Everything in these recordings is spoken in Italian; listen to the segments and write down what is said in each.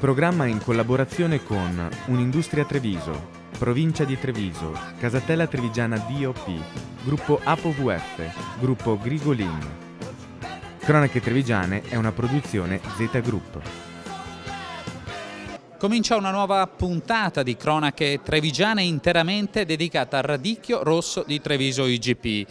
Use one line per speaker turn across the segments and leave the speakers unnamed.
programma in collaborazione con Un'Industria Treviso, Provincia di Treviso, Casatella Trevigiana DOP, Gruppo ApoVF, Gruppo Grigolin. Cronache Trevigiane è una produzione Z Group.
Comincia una nuova puntata di Cronache Trevigiane interamente dedicata al radicchio rosso di Treviso IGP.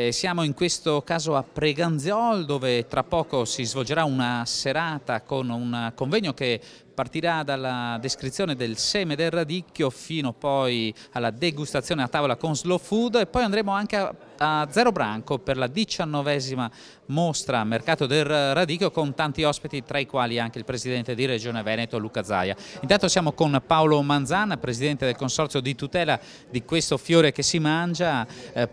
Siamo in questo caso a Preganziol, dove tra poco si svolgerà una serata con un convegno che partirà dalla descrizione del seme del radicchio fino poi alla degustazione a tavola con Slow Food, e poi andremo anche a Zero Branco per la 19ª mostra Mercato del Radicchio con tanti ospiti, tra i quali anche il presidente di Regione Veneto Luca Zaia. Intanto siamo con Paolo Manzan, presidente del consorzio di tutela di questo fiore che si mangia.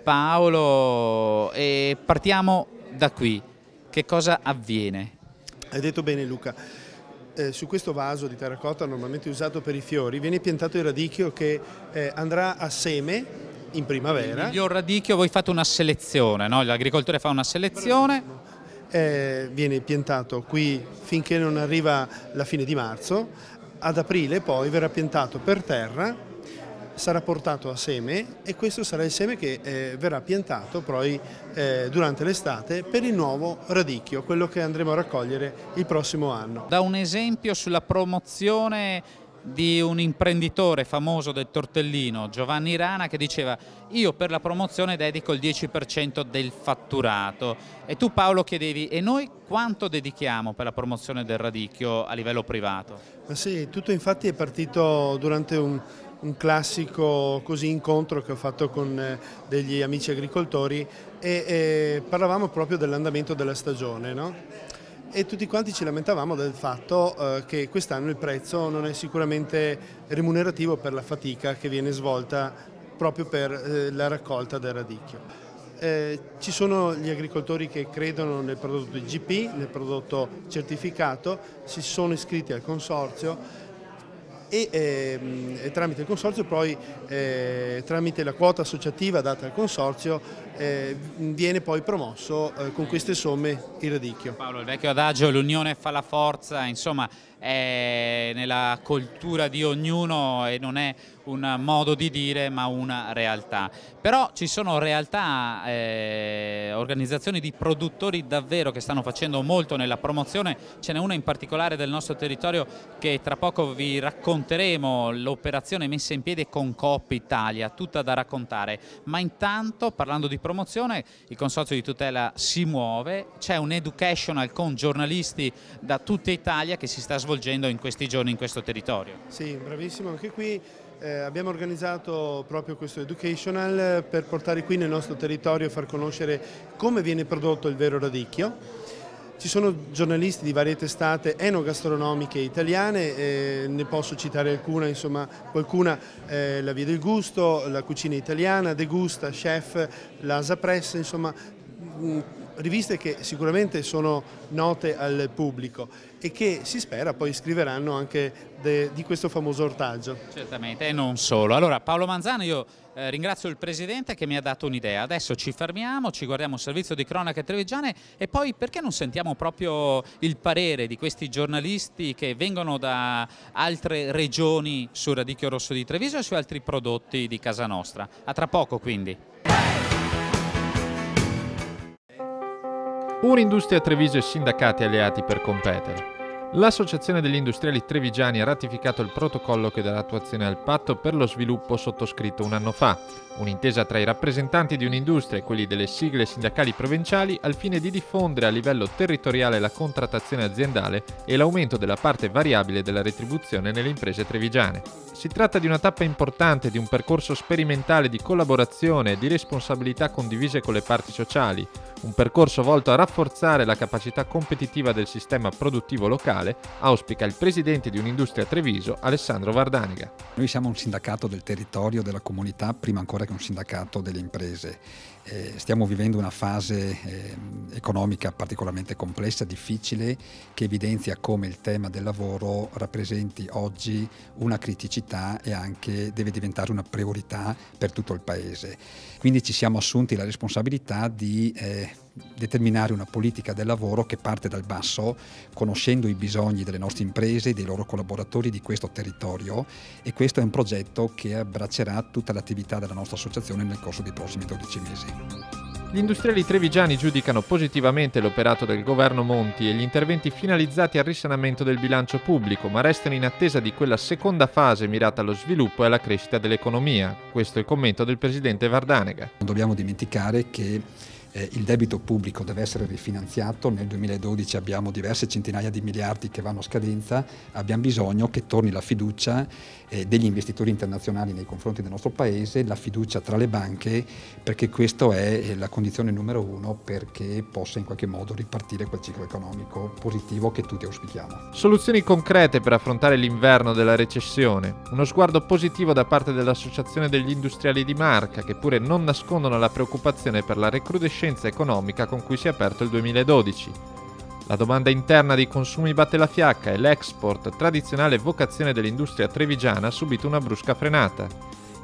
Paolo, e partiamo da qui. Che cosa avviene?
Hai detto bene, Luca. Su questo vaso di terracotta normalmente usato per i fiori viene piantato il radicchio che andrà a seme in primavera. Il
miglior radicchio, voi fate una selezione, no? L'agricoltore fa una selezione.
Viene piantato qui finché non arriva la fine di marzo, ad aprile poi verrà piantato per terra, sarà portato a seme e questo sarà il seme che verrà piantato poi durante l'estate per il nuovo radicchio, quello che andremo a raccogliere il prossimo anno.
Da un esempio sulla promozione di un imprenditore famoso del tortellino, Giovanni Rana, che diceva: io per la promozione dedico il 10% del fatturato. E tu, Paolo, chiedevi: e noi quanto dedichiamo per la promozione del radicchio a livello privato?
Ma sì, tutto infatti è partito durante un classico incontro che ho fatto con degli amici agricoltori e parlavamo proprio dell'andamento della stagione, no? E tutti quanti ci lamentavamo del fatto che quest'anno il prezzo non è sicuramente remunerativo per la fatica che viene svolta proprio per la raccolta del radicchio. Ci sono gli agricoltori che credono nel prodotto IGP, nel prodotto certificato, si sono iscritti al consorzio e tramite il consorzio poi, tramite la quota associativa data al consorzio, viene poi promosso con queste somme il radicchio.
Paolo, il vecchio adagio l'unione fa la forza, insomma, è nella cultura di ognuno e non è un modo di dire ma una realtà. Però ci sono realtà, organizzazioni di produttori davvero che stanno facendo molto nella promozione. Ce n'è una in particolare del nostro territorio che tra poco vi racconteremo, l'operazione messa in piedi con Coop Italia, tutta da raccontare. Ma intanto, parlando di promozione, il consorzio di tutela si muove, c'è un educational con giornalisti da tutta Italia che si sta svolgendo in questi giorni in questo territorio.
Sì, bravissimo, anche qui abbiamo organizzato proprio questo educational per portare qui nel nostro territorio e far conoscere come viene prodotto il vero radicchio. Ci sono giornalisti di varie testate enogastronomiche italiane, ne posso citare alcuna, insomma qualcuna, La Via del Gusto, La Cucina Italiana, Degusta, Chef, l'Asa Press, insomma riviste che sicuramente sono note al pubblico e che si spera poi scriveranno anche di questo famoso ortaggio.
Certamente, e non solo. Allora, Paolo Manzano, io ringrazio il Presidente che mi ha dato un'idea. Adesso ci fermiamo, ci guardiamo il servizio di Cronache Trevigiane e poi perché non sentiamo proprio il parere di questi giornalisti che vengono da altre regioni sul radicchio rosso di Treviso e su altri prodotti di casa nostra. A tra poco quindi.
Un'Industria Treviso e sindacati alleati per competere. L'Associazione degli Industriali Trevigiani ha ratificato il protocollo che darà attuazione al patto per lo sviluppo sottoscritto un anno fa, un'intesa tra i rappresentanti di un'industria e quelli delle sigle sindacali provinciali al fine di diffondere a livello territoriale la contrattazione aziendale e l'aumento della parte variabile della retribuzione nelle imprese trevigiane. Si tratta di una tappa importante di un percorso sperimentale di collaborazione e di responsabilità condivise con le parti sociali, un percorso volto a rafforzare la capacità competitiva del sistema produttivo locale, auspica il presidente di Un'Industria Treviso, Alessandro Vardaniga.
Noi siamo un sindacato del territorio, della comunità, prima ancora che un sindacato delle imprese. Stiamo vivendo una fase economica particolarmente complessa, difficile, che evidenzia come il tema del lavoro rappresenti oggi una criticità e anche deve diventare una priorità per tutto il Paese. Quindi ci siamo assunti la responsabilità di determinare una politica del lavoro che parte dal basso, conoscendo i bisogni delle nostre imprese e dei loro collaboratori di questo territorio, e questo è un progetto che abbraccerà tutta l'attività della nostra associazione nel corso dei prossimi 12 mesi.
Gli industriali trevigiani giudicano positivamente l'operato del governo Monti e gli interventi finalizzati al risanamento del bilancio pubblico, ma restano in attesa di quella seconda fase mirata allo sviluppo e alla crescita dell'economia. Questo è il commento del presidente Vardanega.
Non dobbiamo dimenticare che il debito pubblico deve essere rifinanziato. Nel 2012 abbiamo diverse centinaia di miliardi che vanno a scadenza, abbiamo bisogno che torni la fiducia degli investitori internazionali nei confronti del nostro Paese, la fiducia tra le banche, perché questa è la condizione numero uno perché possa in qualche modo ripartire quel ciclo economico positivo che tutti auspichiamo.
Soluzioni concrete per affrontare l'inverno della recessione, uno sguardo positivo da parte dell'Associazione degli Industriali di Marca, che pure non nascondono la preoccupazione per la recrudescenza economica con cui si è aperto il 2012. La domanda interna dei consumi batte la fiacca e l'export, tradizionale vocazione dell'industria trevigiana, ha subito una brusca frenata.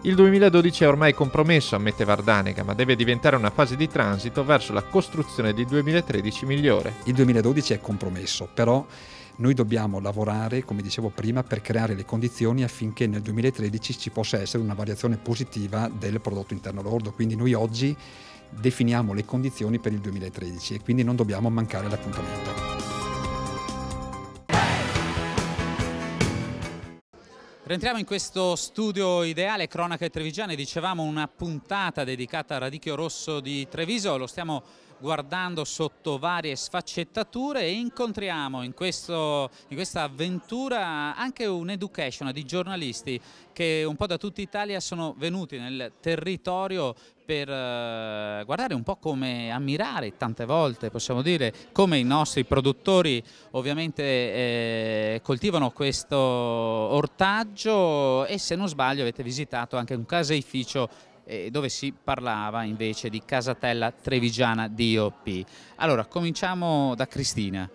Il 2012 è ormai compromesso, ammette Vardanega, ma deve diventare una fase di transito verso la costruzione di 2013 migliore.
Il 2012 è compromesso, però noi dobbiamo lavorare, come dicevo prima, per creare le condizioni affinché nel 2013 ci possa essere una variazione positiva del prodotto interno lordo. Quindi noi oggi definiamo le condizioni per il 2013 e quindi non dobbiamo mancare l'appuntamento.
Rientriamo in questo studio ideale Cronache Trevigiane, dicevamo una puntata dedicata al radicchio rosso di Treviso, lo stiamo guardando sotto varie sfaccettature e incontriamo in questa avventura anche un education di giornalisti che un po' da tutta Italia sono venuti nel territorio per guardare un po' come ammirare, tante volte possiamo dire, come i nostri produttori ovviamente coltivano questo ortaggio, e se non sbaglio avete visitato anche un caseificio dove si parlava invece di casatella trevigiana DOP. Allora, cominciamo da Cristina.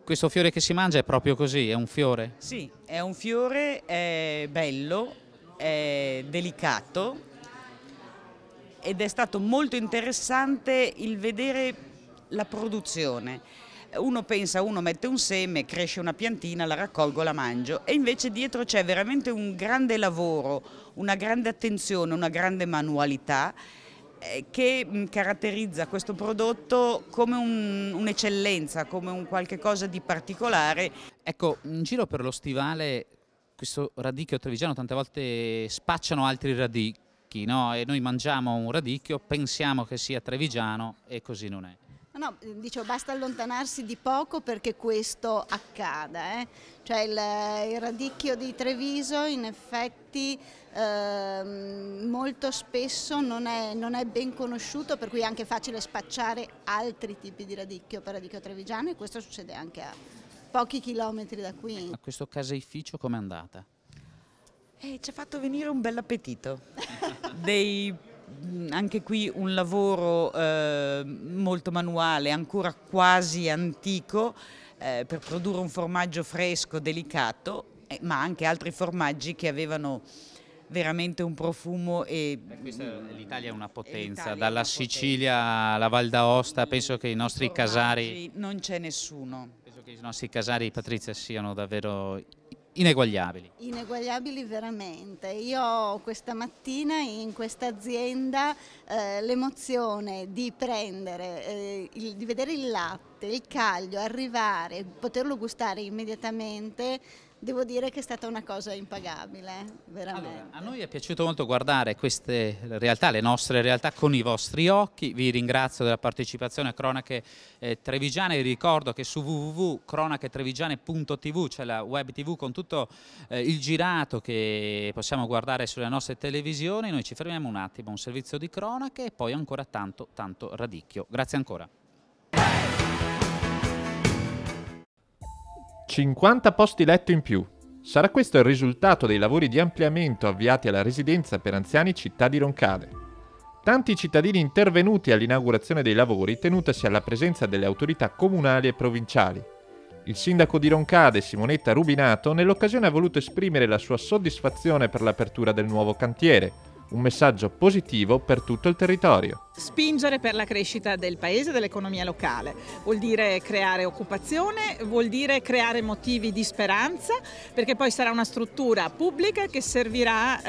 Questo fiore che si mangia è proprio così, è un fiore?
Sì, è un fiore, è bello, è delicato ed è stato molto interessante il vedere la produzione. Uno pensa, uno mette un seme, cresce una piantina, la raccolgo, la mangio, e invece dietro c'è veramente un grande lavoro, una grande attenzione, una grande manualità che caratterizza questo prodotto come un'eccellenza, come un qualche cosa di particolare.
Ecco, in giro per lo stivale questo radicchio trevigiano tante volte spacciano altri radicchi, no? E noi mangiamo un radicchio, pensiamo che sia trevigiano e così non è.
No, dicevo, basta allontanarsi di poco perché questo accada. Cioè il radicchio di Treviso in effetti molto spesso non è ben conosciuto, per cui è anche facile spacciare altri tipi di radicchio per radicchio trevigiano, e questo succede anche a pochi chilometri da qui.
A questo caseificio com'è andata?
Ci ha fatto venire un bel appetito. Anche qui un lavoro molto manuale, ancora quasi antico, per produrre un formaggio fresco, delicato, ma anche altri formaggi che avevano veramente un profumo.
L'Italia è una potenza, dalla Sicilia alla Val d'Aosta, penso che i nostri casari...
Non c'è nessuno.
Penso che i nostri casari, Patrizia, siano davvero ineguagliabili.
Ineguagliabili veramente. Io questa mattina in questa azienda l'emozione di prendere, di vedere il latte, il caglio arrivare, poterlo gustare immediatamente, devo dire che è stata una cosa impagabile, veramente.
Allora, a noi è piaciuto molto guardare queste realtà, le nostre realtà, con i vostri occhi. Vi ringrazio della partecipazione a Cronache Trevigiane. Vi ricordo che su www.cronachetrevigiane.tv c'è la web tv con tutto il girato che possiamo guardare sulle nostre televisioni. Noi ci fermiamo un attimo, un servizio di cronache e poi ancora tanto radicchio. Grazie ancora.
50 posti letto in più. Sarà questo il risultato dei lavori di ampliamento avviati alla residenza per anziani Città di Roncade. Tanti cittadini intervenuti all'inaugurazione dei lavori, tenutasi alla presenza delle autorità comunali e provinciali. Il sindaco di Roncade, Simonetta Rubinato, nell'occasione ha voluto esprimere la sua soddisfazione per l'apertura del nuovo cantiere, un messaggio positivo per tutto il territorio.
Spingere per la crescita del paese e dell'economia locale vuol dire creare occupazione, vuol dire creare motivi di speranza, perché poi sarà una struttura pubblica che servirà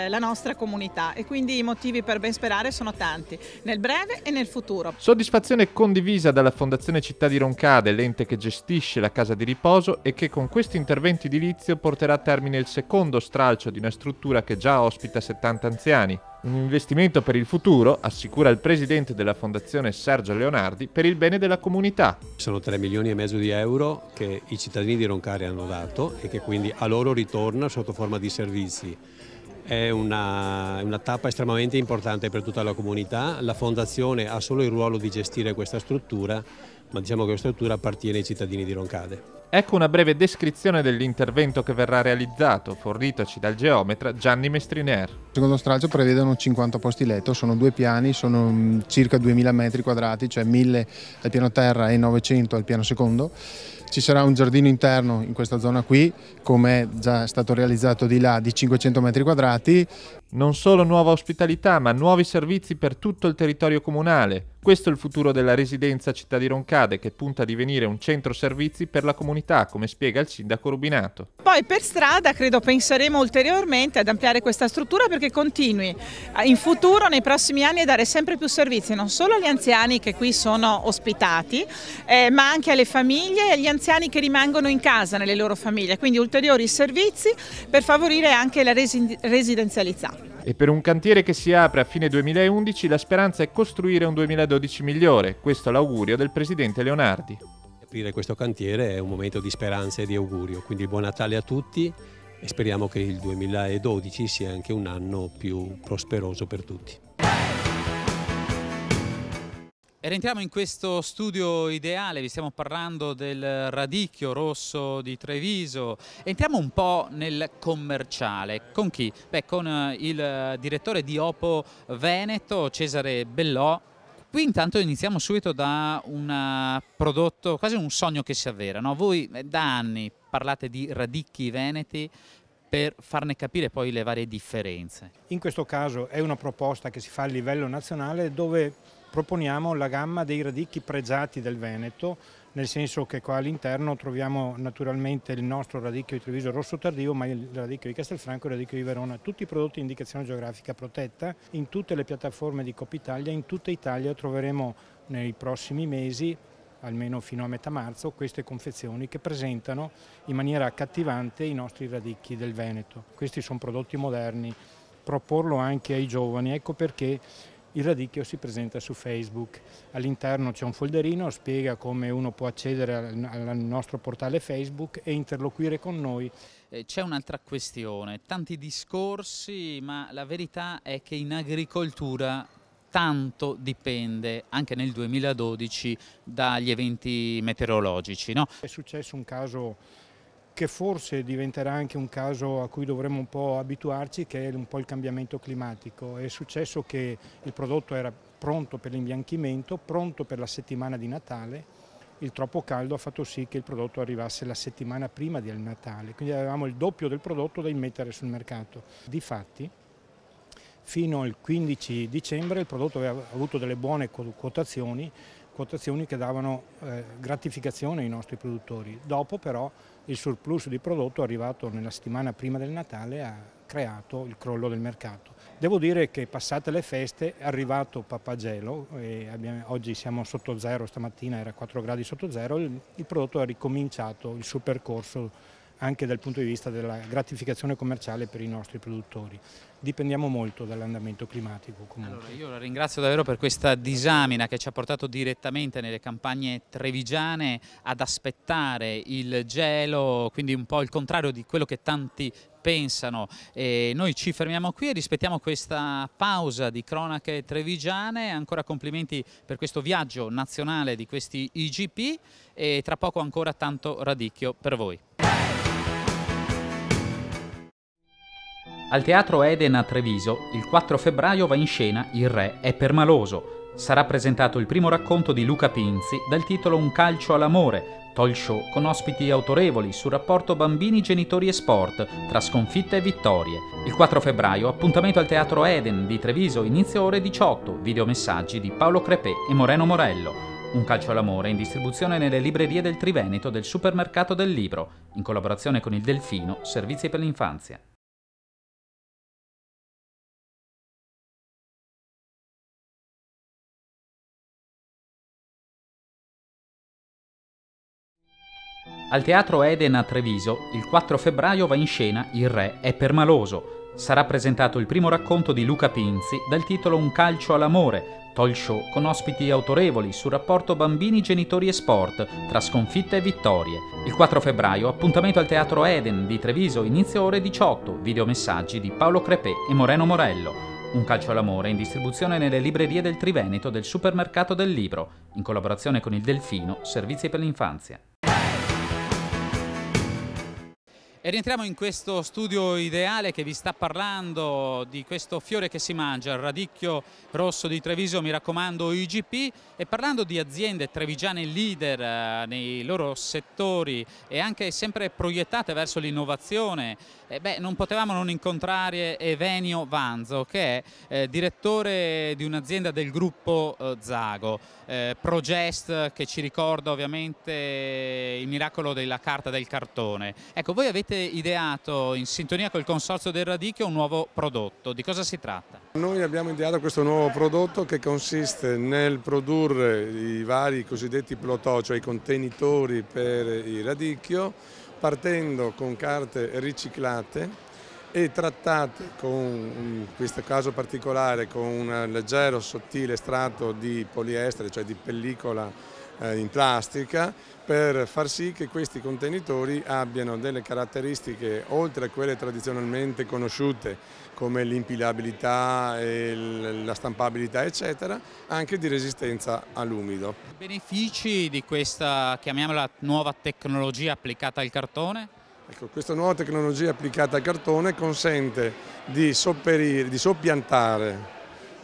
la nostra comunità e quindi i motivi per ben sperare sono tanti, nel breve e nel futuro.
Soddisfazione condivisa dalla Fondazione Città di Roncade, l'ente che gestisce la casa di riposo e che con questo intervento edilizio porterà a termine il secondo stralcio di una struttura che già ospita 70 anziani. Un investimento per il futuro, assicura il presidente della Fondazione Sergio Leonardi, per il bene della comunità.
Sono 3,5 milioni di euro che i cittadini di Roncade hanno dato e che quindi a loro ritorna sotto forma di servizi. È una tappa estremamente importante per tutta la comunità. La Fondazione ha solo il ruolo di gestire questa struttura, ma diciamo che la struttura appartiene ai cittadini di Roncade.
Ecco una breve descrizione dell'intervento che verrà realizzato, fornitoci dal geometra Gianni Mestriner.
Il secondo stralcio prevedono 50 posti letto, sono 2 piani, sono circa 2000 metri quadrati, cioè 1000 al piano terra e 900 al piano secondo. Ci sarà un giardino interno in questa zona qui, come è già stato realizzato di là, di 500 metri quadrati.
Non solo nuova ospitalità, ma nuovi servizi per tutto il territorio comunale. Questo è il futuro della residenza Città di Roncade, che punta a divenire un centro servizi per la comunità, come spiega il sindaco Rubinato.
Poi per strada credo penseremo ulteriormente ad ampliare questa struttura perché continui in futuro, nei prossimi anni, a dare sempre più servizi, non solo agli anziani che qui sono ospitati, ma anche alle famiglie e agli anziani che rimangono in casa nelle loro famiglie, quindi ulteriori servizi per favorire anche la residenzialità.
E per un cantiere che si apre a fine 2011 la speranza è costruire un 2012 migliore, questo è l'augurio del presidente Leonardi.
Aprire questo cantiere è un momento di speranza e di augurio, quindi buon Natale a tutti e speriamo che il 2012 sia anche un anno più prosperoso per tutti.
E rientriamo in questo studio ideale, vi stiamo parlando del radicchio rosso di Treviso. Entriamo un po' nel commerciale. Con chi? Beh, con il direttore di Opo Veneto, Cesare Bellò. Qui intanto iniziamo subito da un prodotto, quasi un sogno che si avvera, no? Voi da anni parlate di radicchi veneti per farne capire poi le varie differenze.
In questo caso è una proposta che si fa a livello nazionale dove proponiamo la gamma dei radicchi pregiati del Veneto, nel senso che qua all'interno troviamo naturalmente il nostro radicchio di Treviso rosso tardivo, ma il radicchio di Castelfranco e il radicchio di Verona, tutti prodotti di indicazione geografica protetta, in tutte le piattaforme di Coop Italia. In tutta Italia troveremo nei prossimi mesi, almeno fino a metà marzo, queste confezioni che presentano in maniera accattivante i nostri radicchi del Veneto. Questi sono prodotti moderni, proporlo anche ai giovani, ecco perché il radicchio si presenta su Facebook. All'interno c'è un folderino, spiega come uno può accedere al nostro portale Facebook e interloquire con noi.
C'è un'altra questione, tanti discorsi, ma la verità è che in agricoltura tanto dipende, anche nel 2012, dagli eventi meteorologici, no?
È successo un caso che forse diventerà anche un caso a cui dovremmo un po' abituarci, che è un po' il cambiamento climatico. È successo che il prodotto era pronto per l'imbianchimento, pronto per la settimana di Natale. Il troppo caldo ha fatto sì che il prodotto arrivasse la settimana prima del Natale, quindi avevamo il doppio del prodotto da immettere sul mercato. Difatti, fino al 15 dicembre il prodotto aveva avuto delle buone quotazioni che davano gratificazione ai nostri produttori. Dopo però il surplus di prodotto arrivato nella settimana prima del Natale ha creato il crollo del mercato. Devo dire che passate le feste è arrivato Papagelo, e oggi siamo sotto zero, stamattina era 4 gradi sotto zero, il prodotto ha ricominciato il suo percorso anche dal punto di vista della gratificazione commerciale per i nostri produttori. Dipendiamo molto dall'andamento climatico comunque.
Allora, io la ringrazio davvero per questa disamina che ci ha portato direttamente nelle campagne trevigiane ad aspettare il gelo, quindi un po' il contrario di quello che tanti pensano. E noi ci fermiamo qui e rispettiamo questa pausa di cronache trevigiane. Ancora complimenti per questo viaggio nazionale di questi IGP e tra poco ancora tanto radicchio per voi. Al Teatro Eden a Treviso, il 4 febbraio va in scena Il Re è permaloso. Sarà presentato il primo racconto di Luca Pinzi dal titolo Un calcio all'amore, talk show con ospiti autorevoli sul rapporto bambini, genitori e sport, tra sconfitte e vittorie. Il 4 febbraio, appuntamento al Teatro Eden di Treviso, inizio ore 18, videomessaggi di Paolo Crepè e Moreno Morello. Un calcio all'amore in distribuzione nelle librerie del Triveneto del Supermercato del Libro, in collaborazione con il Delfino, Servizi per l'infanzia. Al Teatro Eden a Treviso, il 4 febbraio va in scena Il Re è permaloso. Sarà presentato il primo racconto di Luca Pinzi dal titolo Un calcio all'amore, talk show con ospiti autorevoli sul rapporto bambini, genitori e sport, tra sconfitte e vittorie. Il 4 febbraio, appuntamento al Teatro Eden di Treviso, inizio ore 18, videomessaggi di Paolo Crepè e Moreno Morello. Un calcio all'amore in distribuzione nelle librerie del Triveneto del Supermercato del Libro, in collaborazione con il Delfino, Servizi per l'infanzia. E rientriamo in questo studio ideale che vi sta parlando di questo fiore che si mangia, il radicchio rosso di Treviso, mi raccomando IGP, e parlando di aziende trevigiane leader nei loro settori e anche sempre proiettate verso l'innovazione, non potevamo non incontrare Evenio Vanzo, che è direttore di un'azienda del gruppo Zago, Progest, che ci ricorda ovviamente il miracolo della carta del cartone. Ecco, voi avete ideato in sintonia col Consorzio del Radicchio un nuovo prodotto. Di cosa si tratta?
Noi abbiamo ideato questo nuovo prodotto che consiste nel produrre i vari cosiddetti plotò, cioè i contenitori per il radicchio, partendo con carte riciclate e trattate con, in questo caso particolare, con un leggero sottile strato di poliestere, cioè di pellicola in plastica, per far sì che questi contenitori abbiano delle caratteristiche, oltre a quelle tradizionalmente conosciute come l'impilabilità e la stampabilità eccetera, anche di resistenza all'umido.
I benefici di questa, chiamiamola, nuova tecnologia applicata al cartone?
Ecco, questa nuova tecnologia applicata al cartone consente di soppiantare,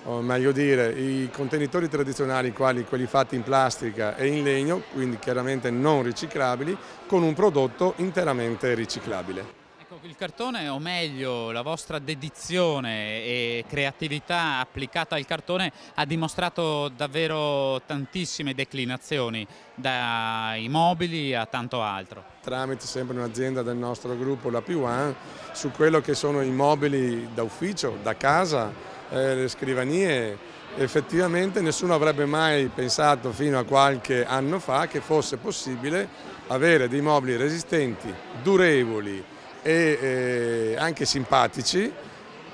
o meglio dire, i contenitori tradizionali quali quelli fatti in plastica e in legno, quindi chiaramente non riciclabili, con un prodotto interamente riciclabile.
Ecco, il cartone, o meglio la vostra dedizione e creatività applicata al cartone, ha dimostrato davvero tantissime declinazioni, dai mobili a tanto altro.
Tramite sempre un'azienda del nostro gruppo, la P1, su quello che sono i mobili da ufficio, da casa, le scrivanie, effettivamente nessuno avrebbe mai pensato fino a qualche anno fa che fosse possibile avere dei mobili resistenti, durevoli e anche simpatici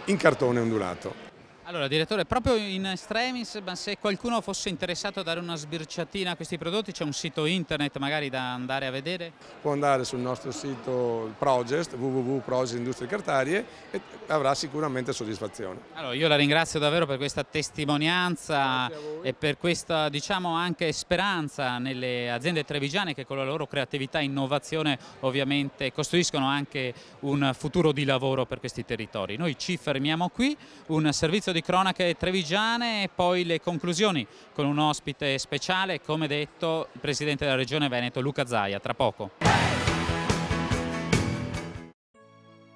in cartone ondulato.
Allora, direttore, proprio in extremis, ma se qualcuno fosse interessato a dare una sbirciatina a questi prodotti, c'è un sito internet magari da andare a vedere?
Può andare sul nostro sito Progest, www.progest Industrie Cartarie, e avrà sicuramente soddisfazione.
Allora, io la ringrazio davvero per questa testimonianza e per questa, diciamo, anche speranza nelle aziende trevigiane che con la loro creatività e innovazione ovviamente costruiscono anche un futuro di lavoro per questi territori. Noi ci fermiamo qui, un servizio di cronache trevigiane e poi le conclusioni con un ospite speciale, come detto, il Presidente della Regione Veneto, Luca Zaia, tra poco.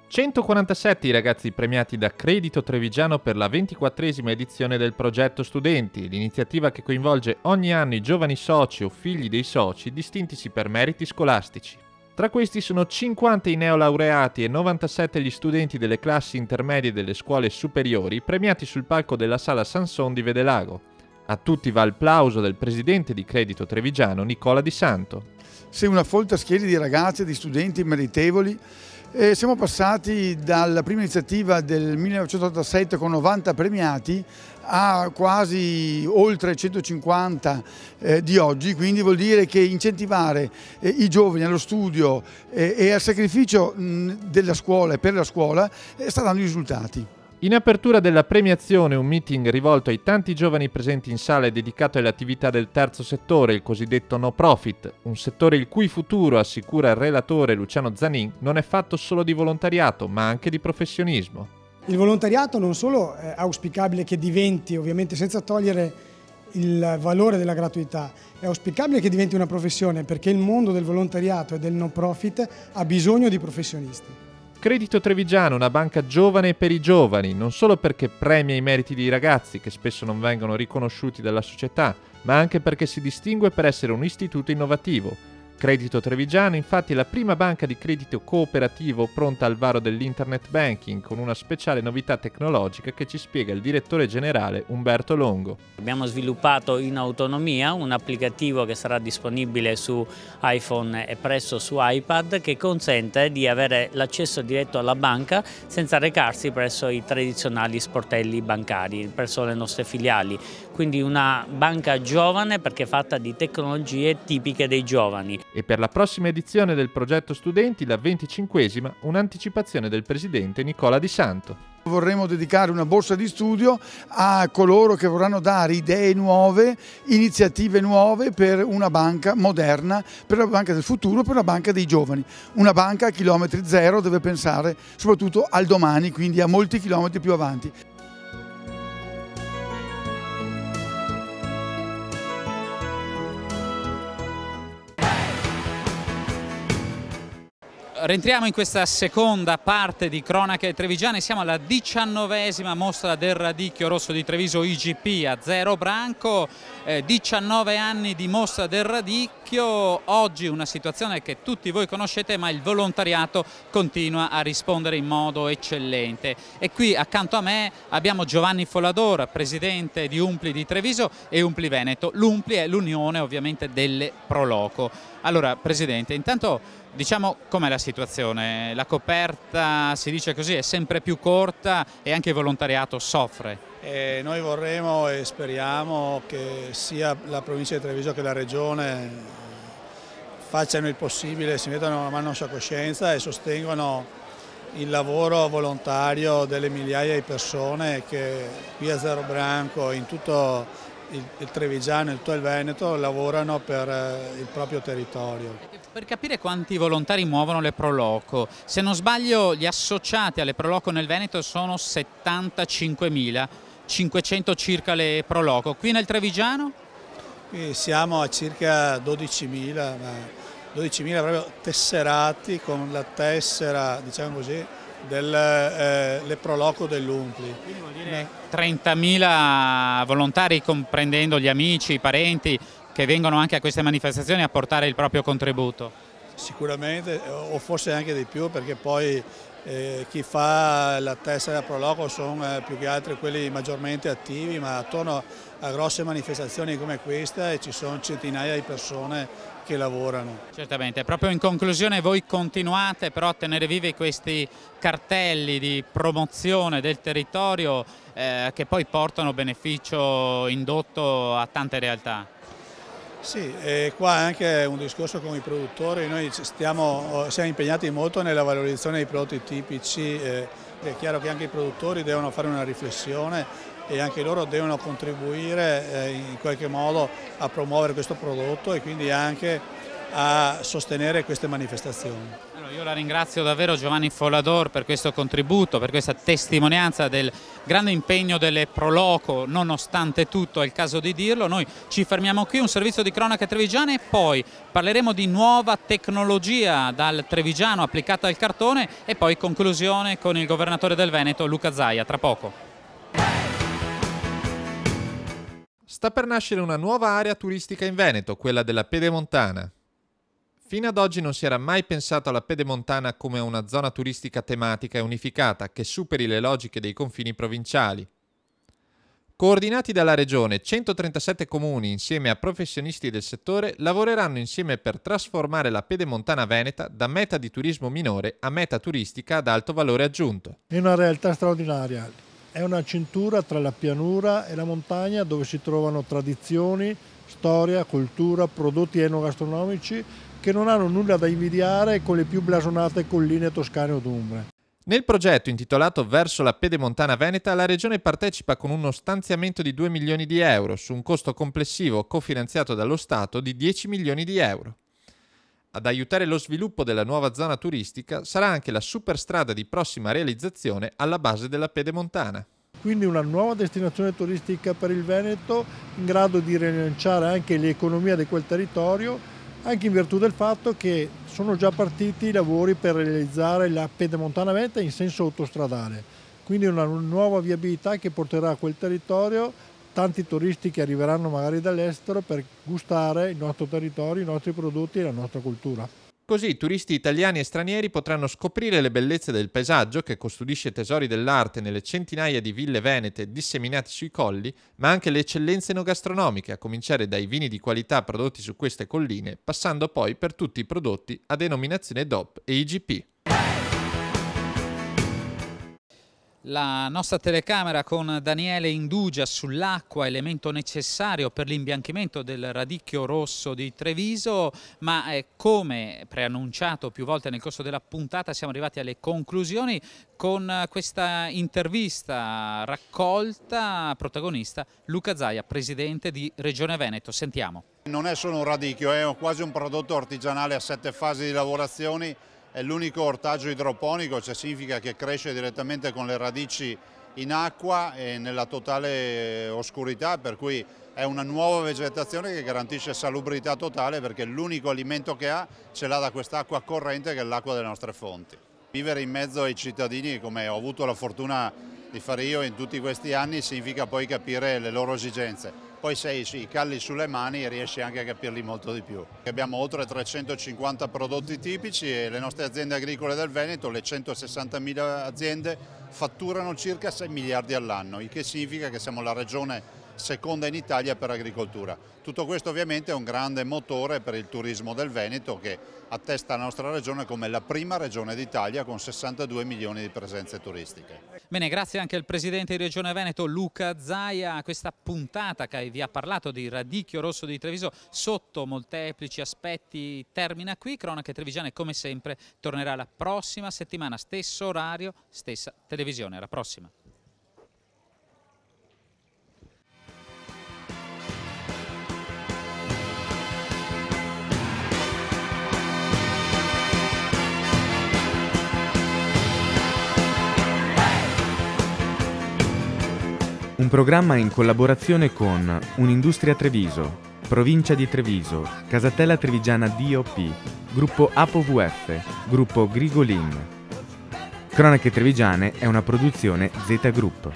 147 i ragazzi premiati da Credito Trevigiano per la 24esima edizione del Progetto Studenti, l'iniziativa che coinvolge ogni anno i giovani soci o figli dei soci distintisi per meriti scolastici. Tra questi sono 50 i neolaureati e 97 gli studenti delle classi intermedie delle scuole superiori premiati sul palco della Sala Sanson di Vedelago. A tutti va il plauso del presidente di Credito Trevigiano, Nicola Di Santo.
Sei una folta schiera di ragazzi e di studenti meritevoli. Siamo passati dalla prima iniziativa del 1987 con 90 premiati a quasi oltre 150 di oggi, quindi vuol dire che incentivare i giovani allo studio e al sacrificio della scuola e per la scuola sta dando risultati.
In apertura della premiazione un meeting rivolto ai tanti giovani presenti in sala e dedicato alle attività del terzo settore, il cosiddetto no profit, un settore il cui futuro, assicura il relatore Luciano Zanin, non è fatto solo di volontariato ma anche di professionismo.
Il volontariato non solo è auspicabile che diventi, ovviamente senza togliere il valore della gratuità, è auspicabile che diventi una professione, perché il mondo del volontariato e del no profit ha bisogno di professionisti.
Credito Trevigiano, una banca giovane per i giovani, non solo perché premia i meriti dei ragazzi che spesso non vengono riconosciuti dalla società, ma anche perché si distingue per essere un istituto innovativo. Credito Trevigiano infatti è la prima banca di credito cooperativo pronta al varo dell'internet banking, con una speciale novità tecnologica che ci spiega il direttore generale Umberto Longo.
Abbiamo sviluppato in autonomia un applicativo che sarà disponibile su iPhone e presto su iPad, che consente di avere l'accesso diretto alla banca senza recarsi presso i tradizionali sportelli bancari, presso le nostre filiali. Quindi una banca giovane perché fatta di tecnologie tipiche dei giovani.
E per la prossima edizione del progetto Studenti, la 25esima, un'anticipazione del presidente Nicola Di Santo.
Vorremmo dedicare una borsa di studio a coloro che vorranno dare idee nuove, iniziative nuove per una banca moderna, per la banca del futuro, per la banca dei giovani. Una banca a chilometri zero deve pensare soprattutto al domani, quindi a molti chilometri più avanti.
Rientriamo in questa seconda parte di Cronache Trevigiane, siamo alla 19esima mostra del radicchio rosso di Treviso IGP a Zero Branco, 19 anni di mostra del radicchio, oggi una situazione che tutti voi conoscete, ma il volontariato continua a rispondere in modo eccellente. E qui accanto a me abbiamo Giovanni Folador, presidente di Umpli di Treviso e Umpli Veneto. L'Umpli è l'unione ovviamente delle Proloco. Allora Presidente, intanto diciamo com'è la situazione, la coperta si dice così è sempre più corta e anche il volontariato soffre.
Noi vorremmo e speriamo che sia la provincia di Treviso che la regione facciano il possibile, si mettano una mano sulla coscienza e sostengono il lavoro volontario delle migliaia di persone che qui a Zero Branco, in tutto il Trevigiano e tutto il Veneto lavorano per il proprio territorio.
Per capire quanti volontari muovono le Proloco, se non sbaglio gli associati alle Proloco nel Veneto sono 75.000, 500 circa le Proloco. Qui nel Trevigiano?
Qui siamo a circa 12.000, ma 12.000 proprio tesserati con la tessera, diciamo così, le Proloco dell'Umpli.
Quindi vuol dire 30.000 volontari comprendendo gli amici, i parenti che vengono anche a queste manifestazioni a portare il proprio contributo.
Sicuramente, o forse anche di più, perché poi chi fa la tessera Proloco sono più che altro quelli maggiormente attivi, ma attorno a grosse manifestazioni come questa ci sono centinaia di persone che lavorano.
Certamente, proprio in conclusione voi continuate però a tenere vivi questi cartelli di promozione del territorio che poi portano beneficio indotto a tante realtà.
Sì, e qua anche un discorso con i produttori, noi siamo impegnati molto nella valorizzazione dei prodotti tipici, è chiaro che anche i produttori devono fare una riflessione e anche loro devono contribuire in qualche modo a promuovere questo prodotto e quindi anche a sostenere queste manifestazioni.
Allora, io la ringrazio davvero Giovanni Folador per questo contributo, per questa testimonianza del grande impegno delle Proloco, nonostante tutto è il caso di dirlo. Noi ci fermiamo qui, un servizio di cronache trevigiane e poi parleremo di nuova tecnologia dal trevigiano applicata al cartone e poi conclusione con il governatore del Veneto Luca Zaia, tra poco.
Sta per nascere una nuova area turistica in Veneto, quella della Pedemontana. Fino ad oggi non si era mai pensato alla Pedemontana come a una zona turistica tematica e unificata che superi le logiche dei confini provinciali. Coordinati dalla Regione, 137 comuni insieme a professionisti del settore lavoreranno insieme per trasformare la Pedemontana veneta da meta di turismo minore a meta turistica ad alto valore aggiunto.
È una realtà straordinaria. È una cintura tra la pianura e la montagna dove si trovano tradizioni, storia, cultura, prodotti enogastronomici che non hanno nulla da invidiare con le più blasonate colline toscane o umbre.
Nel progetto intitolato Verso la Pedemontana Veneta la Regione partecipa con uno stanziamento di 2 milioni di euro su un costo complessivo cofinanziato dallo Stato di 10 milioni di euro. Ad aiutare lo sviluppo della nuova zona turistica sarà anche la superstrada di prossima realizzazione alla base della Pedemontana.
Quindi una nuova destinazione turistica per il Veneto in grado di rilanciare anche l'economia di quel territorio, anche in virtù del fatto che sono già partiti i lavori per realizzare la Pedemontana Veneta in senso autostradale. Quindi una nuova viabilità che porterà a quel territorio tanti turisti che arriveranno magari dall'estero per gustare il nostro territorio, i nostri prodotti e la nostra cultura.
Così turisti italiani e stranieri potranno scoprire le bellezze del paesaggio che custodisce tesori dell'arte nelle centinaia di ville venete disseminate sui colli, ma anche le eccellenze enogastronomiche, a cominciare dai vini di qualità prodotti su queste colline, passando poi per tutti i prodotti a denominazione DOP e IGP.
La nostra telecamera con Daniele Indugia sull'acqua, elemento necessario per l'imbianchimento del radicchio rosso di Treviso, ma come preannunciato più volte nel corso della puntata siamo arrivati alle conclusioni con questa intervista raccolta, protagonista Luca Zaia, presidente di Regione Veneto. Sentiamo.
Non è solo un radicchio, è quasi un prodotto artigianale a 7 fasi di lavorazioni. È l'unico ortaggio idroponico, cioè significa che cresce direttamente con le radici in acqua e nella totale oscurità, per cui è una nuova vegetazione che garantisce salubrità totale, perché l'unico alimento che ha ce l'ha da quest'acqua corrente che è l'acqua delle nostre fonti. Vivere in mezzo ai cittadini, come ho avuto la fortuna di fare io in tutti questi anni, significa poi capire le loro esigenze. Poi se i calli sulle mani riesci anche a capirli molto di più. Abbiamo oltre 350 prodotti tipici e le nostre aziende agricole del Veneto, le 160.000 aziende, fatturano circa 6 miliardi all'anno, il che significa che siamo la regione seconda in Italia per agricoltura. Tutto questo ovviamente è un grande motore per il turismo del Veneto, che attesta la nostra regione come la prima regione d'Italia con 62 milioni di presenze turistiche.
Bene, grazie anche al presidente di Regione Veneto Luca Zaia. Questa puntata che vi ha parlato di radicchio rosso di Treviso sotto molteplici aspetti termina qui. Cronache Trevigiane come sempre tornerà la prossima settimana, stesso orario, stessa televisione. Alla prossima.
Un programma in collaborazione con Un'Industria Treviso, Provincia di Treviso, Casatella Trevigiana DOP, Gruppo ApoVF, Gruppo Grigolin. Cronache Trevigiane è una produzione Z Group.